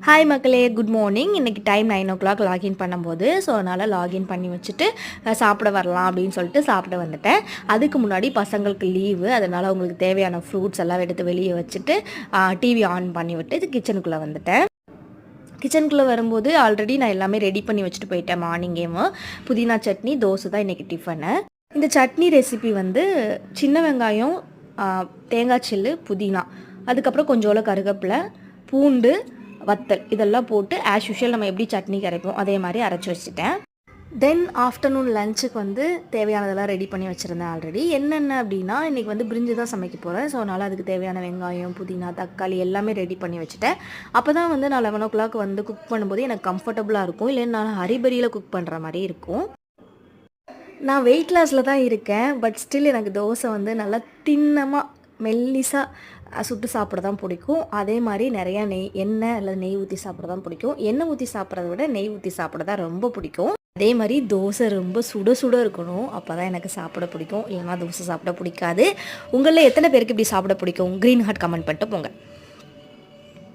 Hi மக்களே, good morning. இன்றைக்கி time 9 o'clock login பண்ணும்போது, ஸோ அதனால் லாகின் பண்ணி வச்சுட்டு சாப்பிட வரலாம் அப்படின்னு சொல்லிட்டு சாப்பிட வந்துட்டேன். அதுக்கு முன்னாடி பசங்களுக்கு லீவு, அதனால் அவங்களுக்கு தேவையான ஃப்ரூட்ஸ் எல்லாம் எடுத்து வெளியே வச்சுட்டு டிவி ஆன் பண்ணி விட்டு கிச்சனுக்குள்ளே வந்துட்டேன். கிச்சனுக்குள்ளே வரும்போது ஆல்ரெடி நான் எல்லாமே ரெடி பண்ணி வச்சுட்டு போயிட்டேன். மார்னிங்கேவும் புதினா சட்னி, தோசை தான் இன்றைக்கி டிஃபனு. இந்த சட்னி ரெசிபி வந்து சின்ன வெங்காயம், தேங்காய் சில்லு, புதினா, அதுக்கப்புறம் கொஞ்சோள கருவேப்பிலை, பூண்டு, வத்தல் இதெல்லாம் போட்டு ஆஸ் யூஷுவல் நம்ம எப்படி சட்னி கரைப்போம் அதே மாதிரி அரைச்சி வச்சுட்டேன். தென் ஆஃப்டர்நூன் லஞ்சுக்கு வந்து தேவையானதெல்லாம் ரெடி பண்ணி வச்சுருந்தேன் ஆல்ரெடி. என்னென்ன அப்படின்னா, இன்றைக்கி வந்து பிரிஞ்சு தான் சமைக்க போகிறேன். ஸோ அதனால் அதுக்கு தேவையான வெங்காயம், புதினா, தக்காளி எல்லாமே ரெடி பண்ணி வச்சுட்டேன். அப்போ தான் வந்து நான் 11 o'clock வந்து குக் பண்ணும்போது எனக்கு கம்ஃபர்டபுளாக இருக்கும். இல்லைன்னா நான் ஹரிபரியில் குக் பண்ணுற மாதிரி இருக்கும். நான் வெயிட் லாஸில் தான் இருக்கேன். பட் ஸ்டில் எனக்கு தோசை வந்து நல்லா தின்னமாக மெல்லிசாக சுட்டு சாப்பிட தான் பிடிக்கும். அதே மாதிரி நிறையா எண்ணெய் அல்லது நெய் ஊற்றி சாப்பிட தான் பிடிக்கும். எண்ணெய் ஊற்றி சாப்பிட்றத விட நெய் ஊற்றி சாப்பிட தான் ரொம்ப பிடிக்கும். அதே மாதிரி தோசை ரொம்ப சுட சுட இருக்கணும், அப்போ தான் எனக்கு சாப்பிட பிடிக்கும். இல்லைன்னா தோசை சாப்பிட பிடிக்காது. உங்களில் எத்தனை பேருக்கு இப்படி சாப்பிட பிடிக்கும்? க்ரீன் ஹார்ட் கமெண்ட் பண்ணிட்டு போங்க.